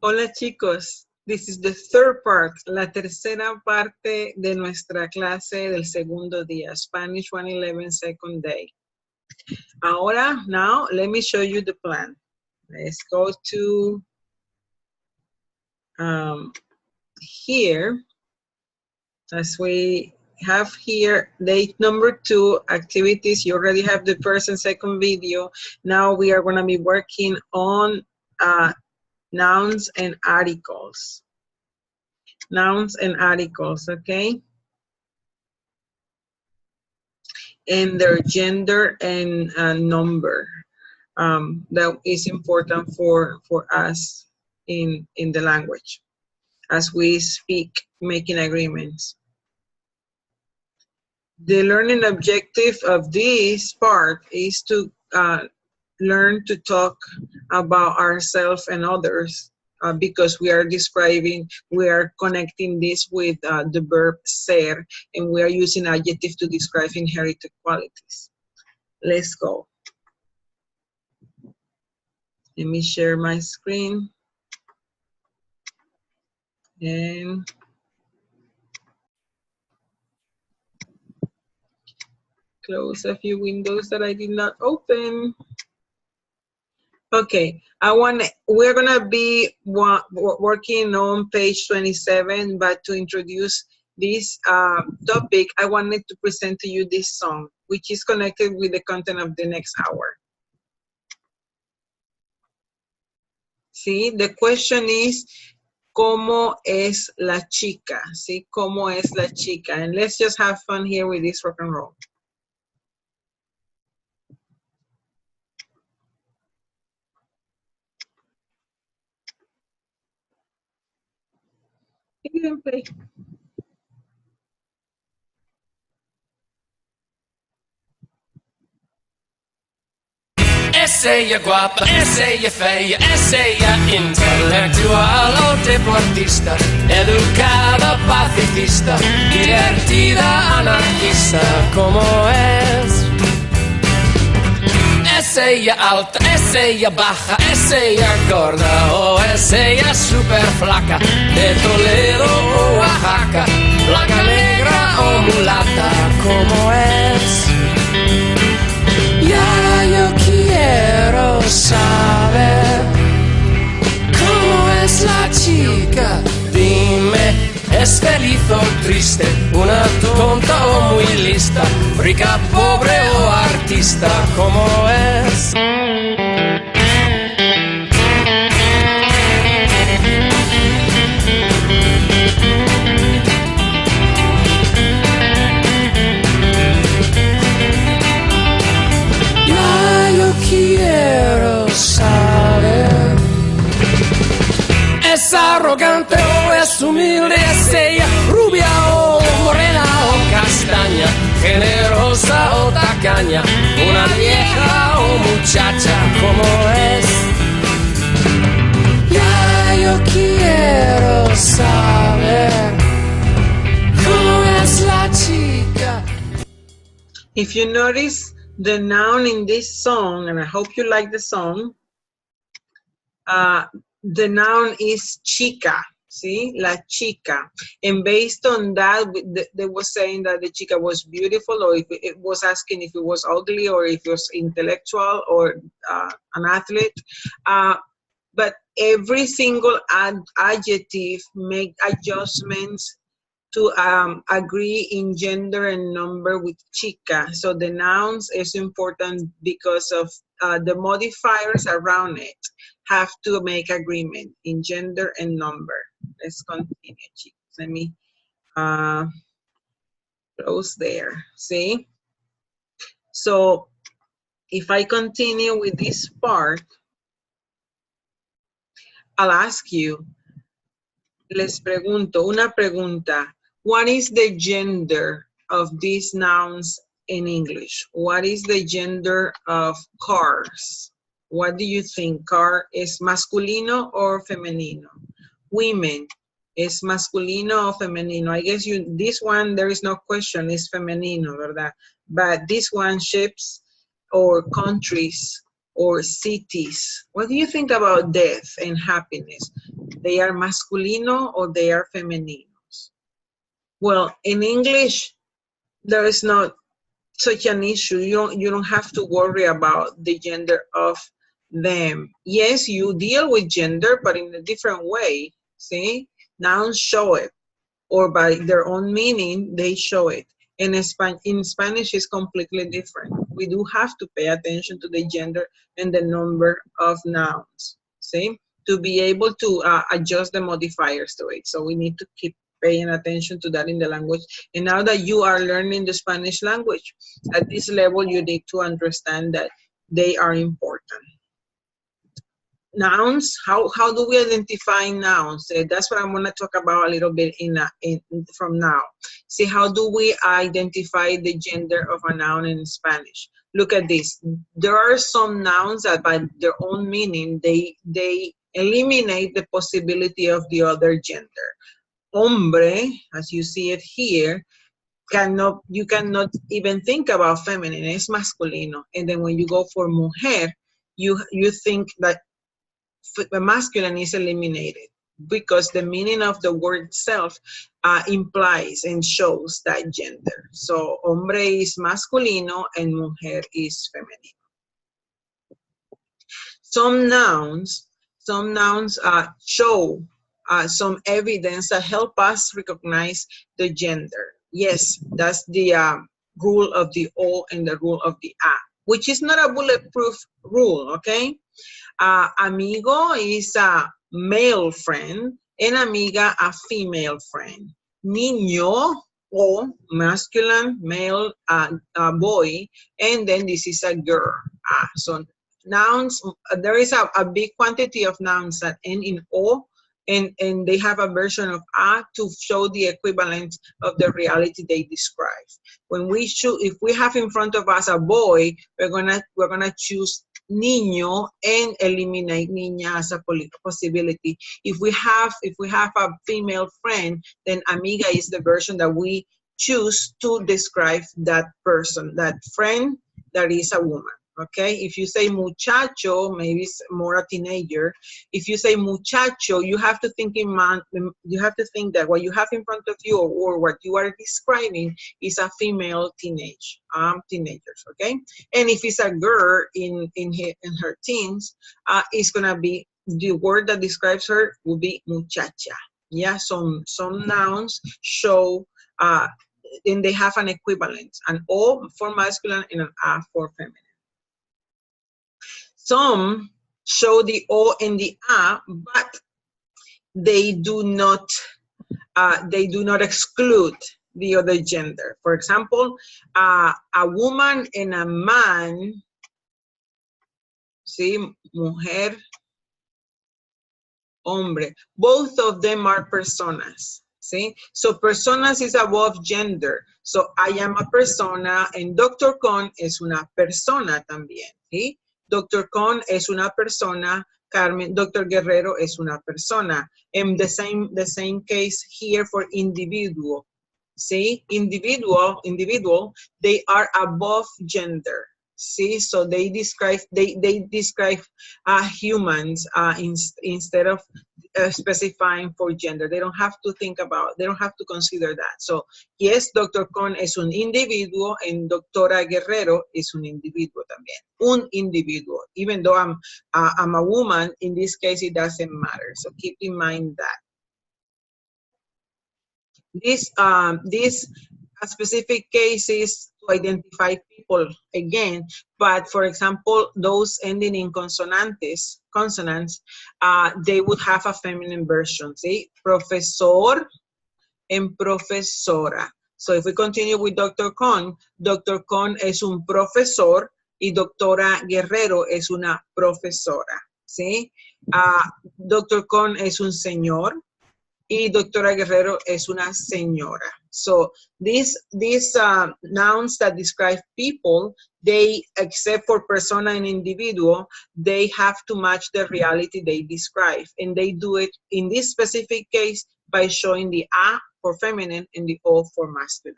Hola chicos, this is the third part, la tercera parte de nuestra clase del segundo día, Spanish 111 second day. Ahora, now, let me show you the plan. Let's go to here, as we have here, day number 2, activities. You already have the first and second video. Now we are gonna be working on nouns and articles. Nouns and articles, okay? And their gender and number. That is important for us in the language as we speak, making agreements. The learning objective of this part is to learn to talk about ourselves and others because we are describing, we are connecting this with the verb ser, and we are using adjective to describe inherited qualities. Let's go. Let me share my screen. And close a few windows that I did not open. Okay, we're gonna be working on page 27, but to introduce this topic, I wanted to present to you this song, which is connected with the content of the next hour. See, the question is, ¿cómo es la chica? See, ¿cómo es la chica? And let's just have fun here with this rock and roll. You can play. Essa guapa, essa feia, essa intelectual ou deportista, educada, pacifista, divertida, anarquista, como es. Essa alta, essa baja, essa gorda o essa super flaca, de Toledo o Oaxaca, blanca, negra o mulata, como es. Ya yo quiero saber cómo es la chica. Dime, ¿es feliz o triste? Una tonta o muy lista, rica, pobre o artista, ¿cómo es? Quiero saber. ¿Es arrogante o es humilde? ¿Es ella rubia o morena o castaña? ¿Generosa o tacaña? ¿Una vieja o muchacha? ¿Cómo es? Ya yo quiero saber cómo es la chica. If you notice the noun in this song, and I hope you like the song, the noun is chica, see, la chica. And based on that, they were saying that the chica was beautiful, or if it was asking if it was ugly, or if it was intellectual, or an athlete. But every single adjective make adjustments to agree in gender and number with chica. So the nouns is important because of the modifiers around it have to make agreement in gender and number. Let's continue, chicos. Let me close there, see? So if I continue with this part, I'll ask you, les pregunto, una pregunta. What is the gender of these nouns in English? What is the gender of cars? What do you think? Car is masculino or femenino? Women is masculino or femenino? I guess this one, there is no question, is femenino, ¿verdad? But this one, ships or countries or cities. What do you think about death and happiness? They are masculino or they are femeninos? Well, in English, there is not such an issue. You don't have to worry about the gender of them. Yes, you deal with gender, but in a different way. See, nouns show it, or by their own meaning, they show it. In Spanish, it's completely different. We do have to pay attention to the gender and the number of nouns. See, to be able to adjust the modifiers to it. So we need to keep paying attention to that in the language. And now that you are learning the Spanish language, at this level, you need to understand that they are important. Nouns, how do we identify nouns? That's what I'm going to talk about a little bit from now. See, how do we identify the gender of a noun in Spanish? Look at this. There are some nouns that by their own meaning, they eliminate the possibility of the other gender. Hombre, as you see it here, you cannot even think about feminine, it's masculino. And then when you go for mujer, you think that the masculine is eliminated because the meaning of the word itself implies and shows that gender. So hombre is masculino and mujer is femenino. Some nouns show some evidence that help us recognize the gender. Yes, that's the rule of the O and the rule of the A, which is not a bulletproof rule, okay? Amigo is a male friend, and amiga a female friend. Niño, o masculine, male, boy, and then this is a girl. So nouns, there is a big quantity of nouns that end in O, and they have a version of A to show the equivalent of the reality they describe. If we have in front of us a boy, we're gonna choose niño and eliminate niña as a possibility. If we have a female friend, then amiga is the version that we choose to describe that person, that friend that is a woman. Okay, if you say muchacho, maybe it's more a teenager. If you say muchacho, you have to think that what you have in front of you or what you are describing is a female teenagers. Okay, and if it's a girl in her teens, it's gonna be the word that describes her will be muchacha. Yeah, some nouns show and they have an equivalent, an O for masculine and an A for feminine. Some show the O and the A, but they do not exclude the other gender. For example, a woman and a man, see, mujer, hombre, both of them are personas. See, so personas is above gender. So I am a persona, and Dr. Con es una persona también. ¿Sí? Dr. Con es una persona, Dr. Guerrero es una persona. And the same case here for individual. See, individual, they are above gender. See, so they describe humans instead of specifying for gender. They don't have to consider that. So yes, Dr. Con es un individuo and Doctora Guerrero es un individuo también. Un individuo. Even though I'm a woman, in this case it doesn't matter. So keep in mind that. This specific cases to identify people again, but for example, those ending in consonants, they would have a feminine version. See, profesor and profesora. So if we continue with Dr. Con es un profesor y Doctora Guerrero es una profesora. See, Dr. Con es un señor y Doctora Guerrero es una señora. So these nouns that describe people, they, except for persona and individual, they have to match the reality they describe. And they do it in this specific case by showing the A for feminine and the O for masculine.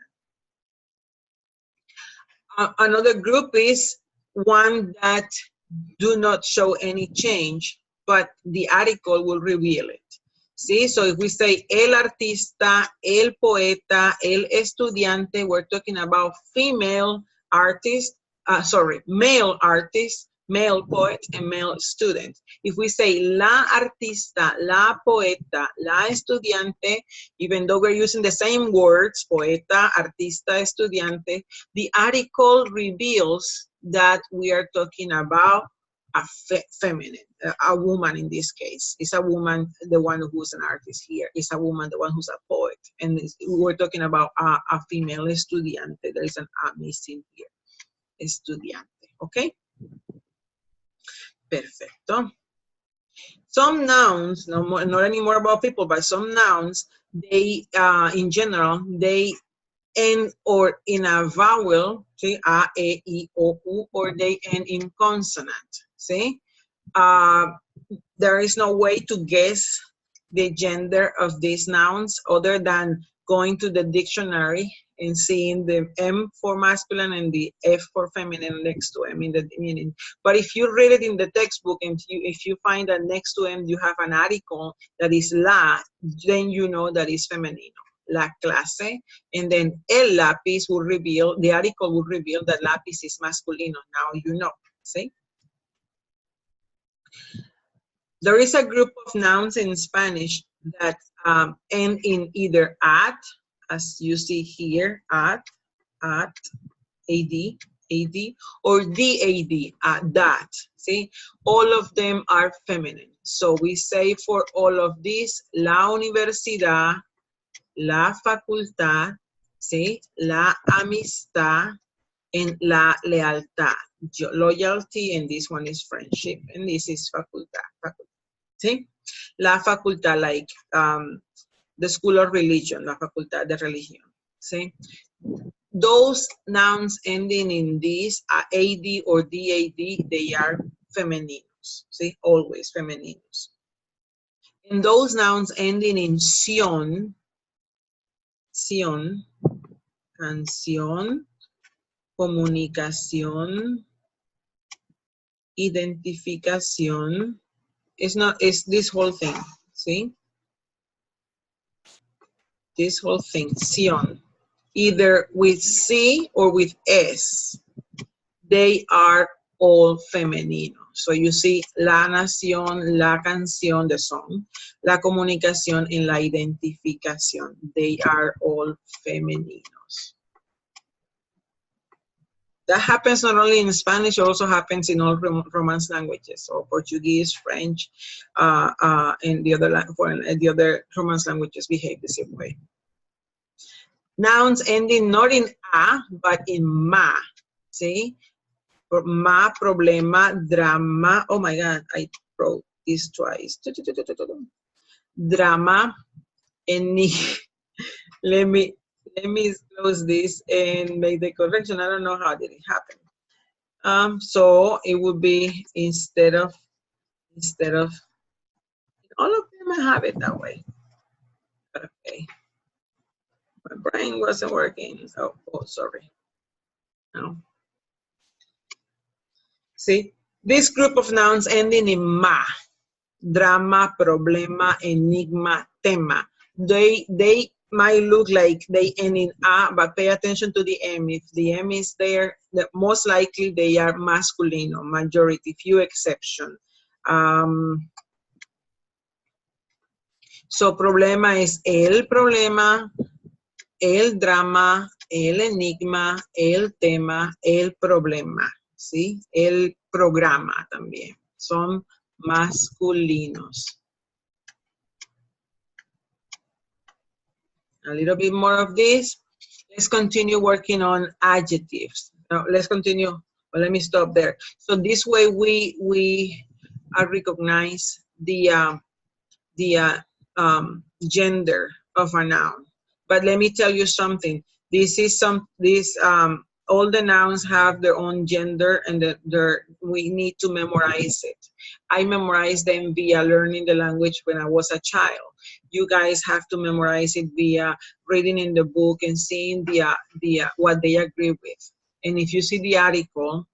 Another group is one that do not show any change, but the article will reveal it. See, so if we say el artista, el poeta, el estudiante, we're talking about female artist, male artist, male poet, and male student. If we say la artista, la poeta, la estudiante, even though we're using the same words, poeta, artista, estudiante, the article reveals that we are talking about a feminine, a woman in this case. It's a woman, the one who's an artist here. It's a woman, the one who's a poet. And we're talking about a female estudiante. There is an a missing here. Estudiante, okay? Perfecto. Some nouns, not anymore about people, but some nouns, they, in general, they end or in a vowel, see, a, e, I, o, u, or they end in consonant, see? There is no way to guess the gender of these nouns other than going to the dictionary and seeing the M for masculine and the F for feminine next to M in the meaning. But if you read it in the textbook and if you find that next to M you have an article that is la, then you know that is femenino. La clase, and then el lápiz will reveal, the article will reveal that lápiz is masculino. Now you know, see? There is a group of nouns in Spanish that end in either at, as you see here, at, ad, or dad, that. See, all of them are feminine. So we say for all of these, la universidad, la facultad, see, la amistad, and la lealtad. Loyalty, and this one is friendship, and this is facultad. See? La facultad, like the school of religion, la facultad de religión. See? Those nouns ending in this, ad or dad, they are femeninos. See? Always femeninos. And those nouns ending in ción, canción, comunicación, identificación. It's this whole thing, see? This whole thing, ción. Either with C or with S. They are all femenino. So you see la nación, la canción, the song, la comunicación, and la identificación. They are all femeninos. That happens not only in Spanish, it also happens in all Romance languages, so Portuguese, French, and the other Romance languages behave the same way. Nouns ending not in a, but in ma, see? Ma, problema, drama. Oh my God, I wrote this twice. Drama, let me close this and make the correction. I don't know how did it happen. So it would be instead of all of them, I have it that way. Okay. My brain wasn't working. Oh, sorry. No. See, this group of nouns ending in ma, drama, problema, enigma, tema. They might look like they end in a, but pay attention to the M. If the M is there, most likely they are masculino, majority, few exception. So problema is el problema, el drama, el enigma, el tema, el problema. ¿Sí? El programa también. Son masculinos. A little bit more of this. Let's continue working on adjectives. Now, let's continue. Well, let me stop there. So this way we recognize the gender of a noun. But let me tell you something. All the nouns have their own gender, and we need to memorize it. I memorized them via learning the language when I was a child. You guys have to memorize it via reading in the book and seeing what they agree with. And if you see the article,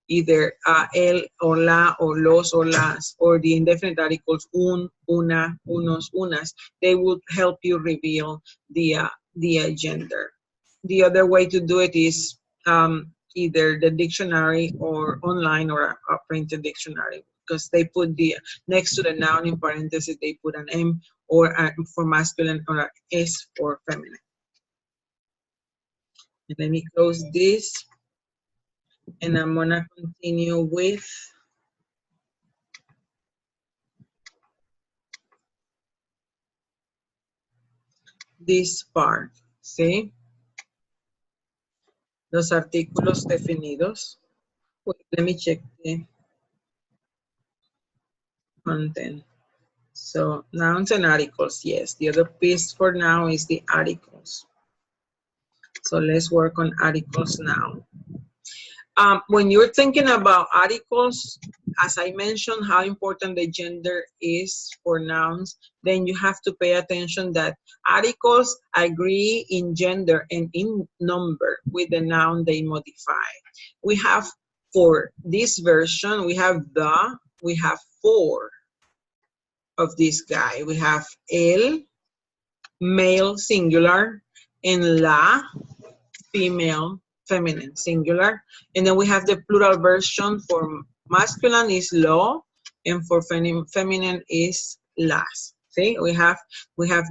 either el or la or los or las, or the indefinite articles un, una, unos, unas. They would help you reveal the gender. The other way to do it is either the dictionary or online or a printed dictionary, because they put the next to the noun in parentheses, they put an M or for masculine or an S for feminine. And let me close this, and I'm gonna continue with this part. ¿Sí? Los artículos definidos. Wait, let me check the content. So nouns and articles, yes. The other piece for now is the articles. So let's work on articles now. When you're thinking about articles, as I mentioned, how important the gender is for nouns, then you have to pay attention that articles agree in gender and in number with the noun they modify. We have, for this version, we have four of this guy. We have el, male singular, and la, female, feminine singular. And then we have the plural version. For masculine is lo, and for feminine is las. See, we have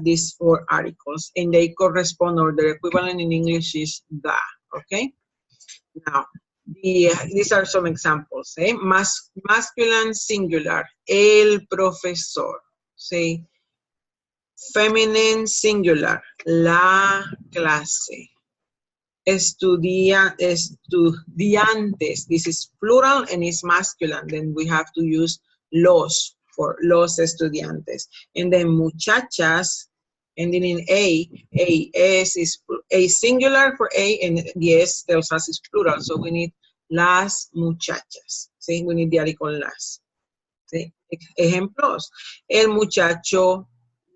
these four articles, and they correspond, or their equivalent in English is the. Okay. Now, these are some examples. Masculine singular, el profesor. See, feminine singular, la clase. Estudiantes, this is plural and it's masculine, then we have to use los for los estudiantes. And then muchachas, ending in es is a singular for a, and the s tells us is plural, so we need las muchachas. See, we need the article las. See? Ejemplos, el muchacho,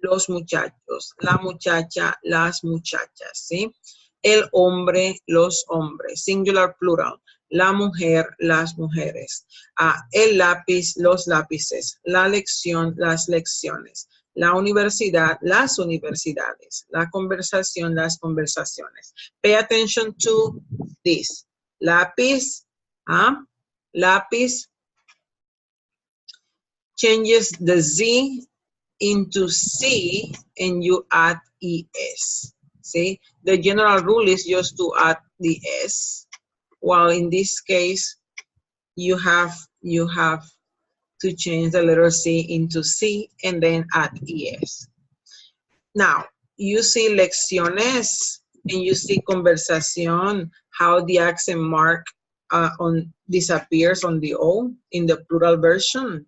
los muchachos, la muchacha, las muchachas. ¿Sí? El hombre, los hombres, singular, plural. La mujer, las mujeres. El lápiz, los lápices. La lección, las lecciones. La universidad, las universidades. La conversación, las conversaciones. Pay attention to this. Lápiz, lápiz changes the Z into C and you add ES. See, the general rule is just to add the S, while in this case, you have to change the letter C into C and then add ES. Now, you see lecciones and you see conversación, how the accent mark disappears on the O in the plural version.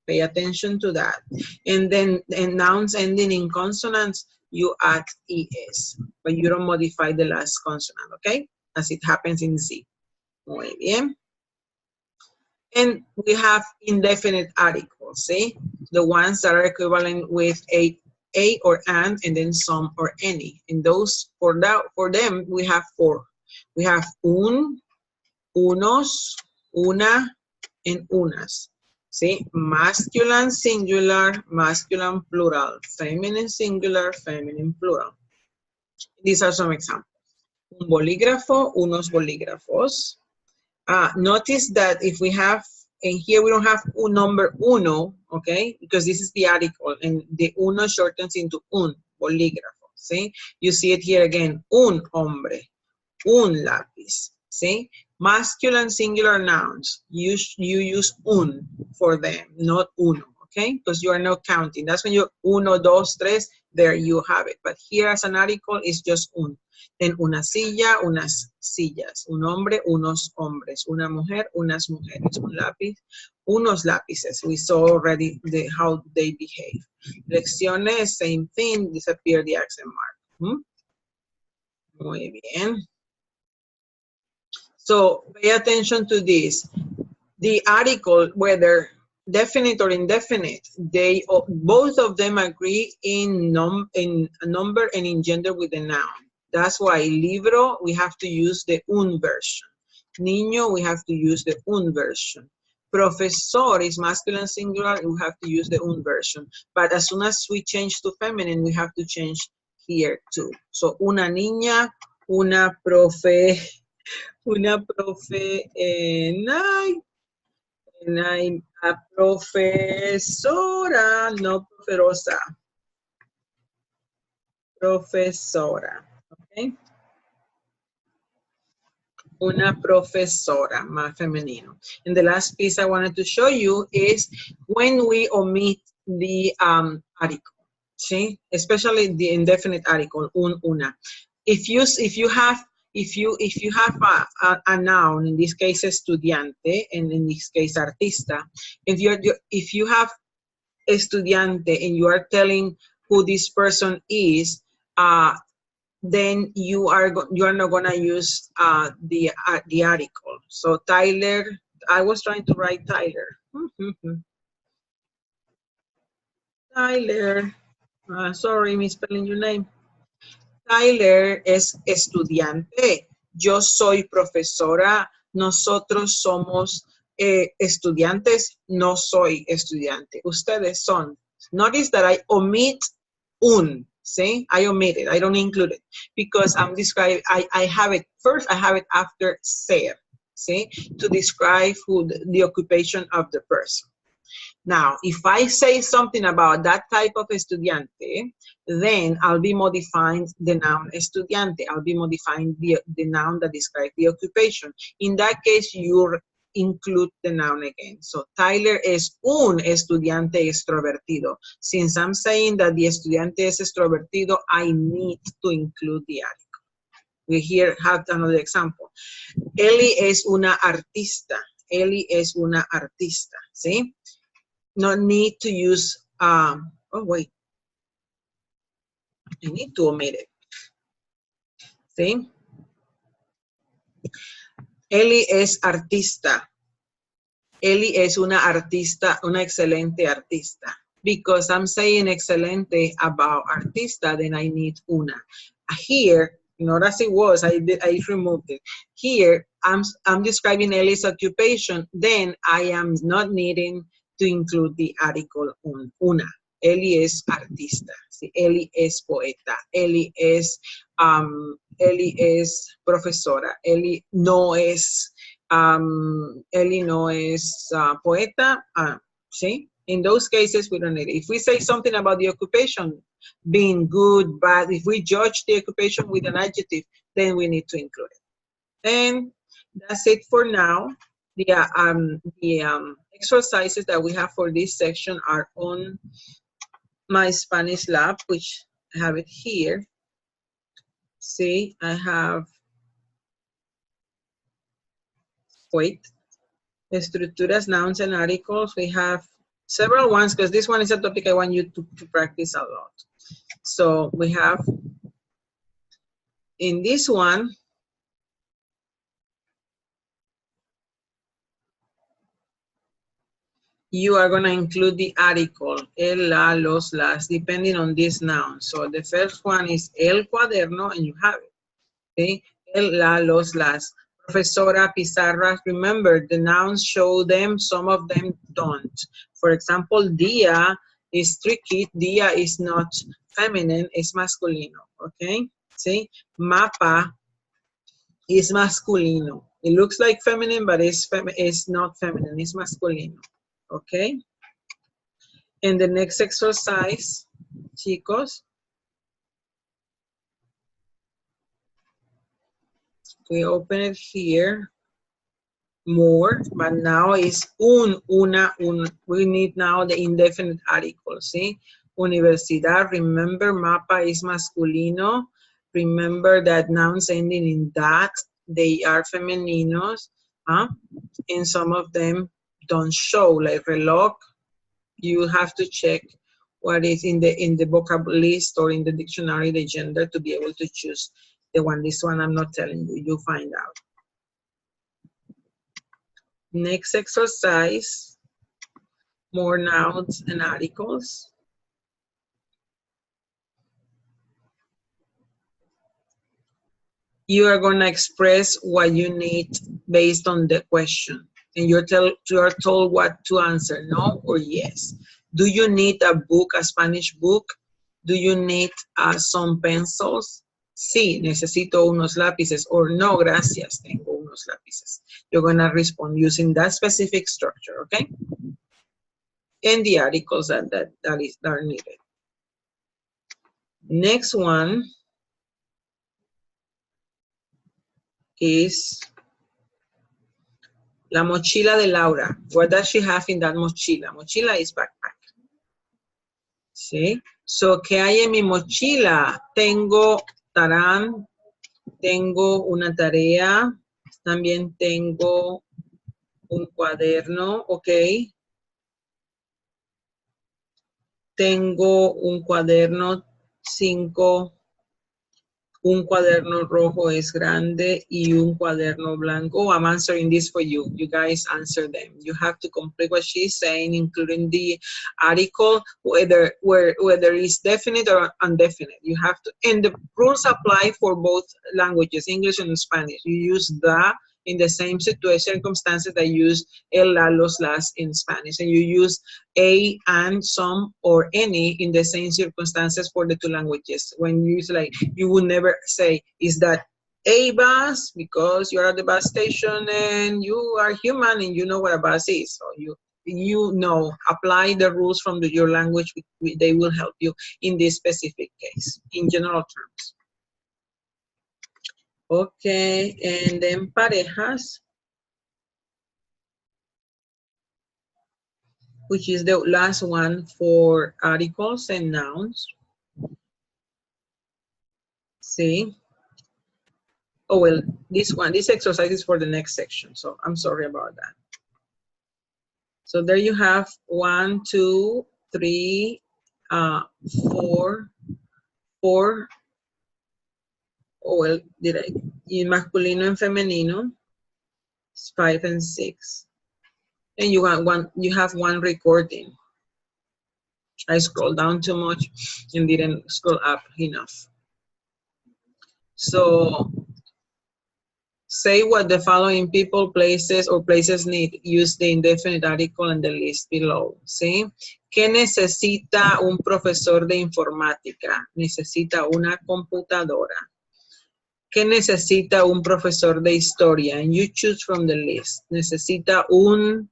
Pay attention to that. And then in nouns ending in consonants, you add ES, but you don't modify the last consonant, okay? As it happens in Z. Muy bien. And we have indefinite articles, see? The ones that are equivalent with a or an, and then some or any. And those, for them, we have four. We have un, unos, una, and unas. See, masculine singular, masculine plural, feminine singular, feminine plural. These are some examples. Un bolígrafo, unos bolígrafos. Notice that if we have, and here we don't have un number uno, okay, because this is the article, and the uno shortens into un, bolígrafo, see? You see it here again, un hombre, un lápiz, see? Masculine singular nouns, you use un for them, not uno, okay? Because you are not counting. That's when you uno, dos, tres, there you have it. But here as an article, it's just un. Then una silla, unas sillas. Un hombre, unos hombres. Una mujer, unas mujeres. Un lápiz, unos lápices. We saw already how they behave. Lecciones, same thing, disappear the accent mark. Muy bien. So pay attention to this. The article, whether definite or indefinite, both of them agree in number and in gender with the noun. That's why libro, we have to use the un version. Niño, we have to use the un version. Profesor is masculine singular, we have to use the un version. But as soon as we change to feminine, we have to change here too. So, una niña, una profe, a profesora, no profesora, profesora, okay? Una profesora, más femenino. And the last piece I wanted to show you is when we omit the article, see? Especially the indefinite article, una. If you have a noun, in this case estudiante, and in this case artista, if you have estudiante and you are telling who this person is, then you are not gonna use the article. So Tyler, I was trying to write Tyler. Tyler, sorry, misspelling your name. Tyler es estudiante. Yo soy profesora. Nosotros somos estudiantes. No soy estudiante. Ustedes son. Notice that I omit un. See, I omit it. I don't include it because I'm describing. I have it first. I have it after ser. See, to describe the occupation of the person. Now, if I say something about that type of estudiante, then I'll be modifying the noun estudiante. I'll be modifying the noun that describes the occupation. In that case, you include the noun again. So Tyler es un estudiante extrovertido. Since I'm saying that the estudiante es extrovertido, I need to include the article. We here have another example. Eli es una artista. Eli es una artista. ¿Sí? No need to use, oh wait, I need to omit it. See? Eli es artista. Eli es una artista, una excelente artista. Because I'm saying excelente about artista, then I need una. Here, not as it was, I removed it. Here, I'm describing Eli's occupation, then I am not needing to include the article una. Eli es artista. ¿Sí? Eli es poeta. Eli es profesora. Eli no es poeta. ¿Sí? In those cases, we don't need it. If we say something about the occupation being good, bad, if we judge the occupation with an adjective, then we need to include it. And that's it for now. The exercises that we have for this section are on my Spanish lab, which I have it here. See, I have, estructuras, nouns, and articles. We have several ones because this one is a topic I want you to practice a lot. So we have, in this one, you are going to include the article, el, la, los, las, depending on this noun. So the first one is el cuaderno, and you have it. Okay? El, la, los, las. Profesora, pizarra. Remember, the nouns show them, some of them don't. For example, dia is tricky. Dia is not feminine, it's masculino. Okay? See? Mapa is masculino. It looks like feminine, but it's not feminine, it's masculino. Okay? And the next exercise, chicos, we open it here more, but now is una. We need now the indefinite article, see? Universidad, remember, mapa is masculino. Remember that nouns ending in that, they are femeninos, huh? And some of them don't show, like reloj. You have to check what is in the vocab list or in the dictionary, the gender, to be able to choose the one. This one I'm not telling you, you find out. Next exercise, more nouns and articles. you are going to express what you need based on the question. And you are told what to answer, no or yes. Do you need a book, a Spanish book? Do you need some pencils? Sí, necesito unos lápices. Or no, gracias, tengo unos lápices. You're going to respond using that specific structure, okay? And the articles that are needed. Next one is la mochila de Laura. What does she have in that mochila? Mochila is backpack. ¿Sí? So, ¿qué hay en mi mochila? Tengo tarán, tengo una tarea, también tengo un cuaderno, ¿ok? Tengo un cuaderno 5. Un cuaderno rojo es grande y un cuaderno blanco. Oh, I'm answering this for you. You guys answer them. You have to complete what she's saying, including the article, whether it's definite or indefinite. You have to, and the rules apply for both languages, English and Spanish. You use the in the same circumstances that you use el, la, los, las in Spanish. And you use a, and, some, or any in the same circumstances for the two languages. When you use like, you would never say, is that a bus? Because you're at the bus station and you are human and you know what a bus is. So you know, apply the rules from your language. They will help you in this specific case, in general terms. Okay, and then parejas, which is the last one for articles and nouns. See? Oh, well, this exercise is for the next section, so I'm sorry about that. So there you have 1, 2, 3, 4. Oh, well, in masculino and femenino, 5 and 6. And you have one recording. I scrolled down too much and didn't scroll up enough. So say what the following people, places, or places need. Use the indefinite article and the list below. ¿Sí? ¿Qué necesita un profesor de informática? Necesita una computadora. ¿Qué necesita un profesor de historia? And you choose from the list. ¿Necesita un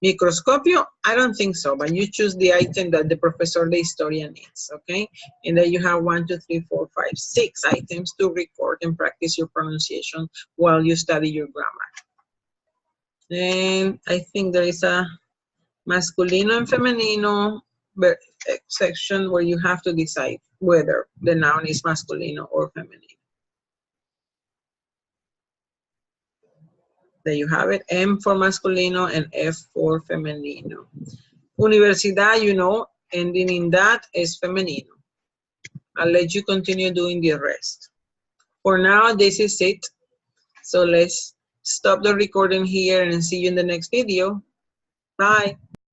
microscopio? I don't think so, but you choose the item that the profesor de historia needs, okay? And then you have 1, 2, 3, 4, 5, 6 items to record and practice your pronunciation while you study your grammar. And I think there is a masculino and femenino section where you have to decide whether the noun is masculino or femenino. There you have it, M for masculino and F for femenino. Universidad, you know, ending in that is femenino. I'll let you continue doing the rest. For now, this is it. So let's stop the recording here and see you in the next video. Bye.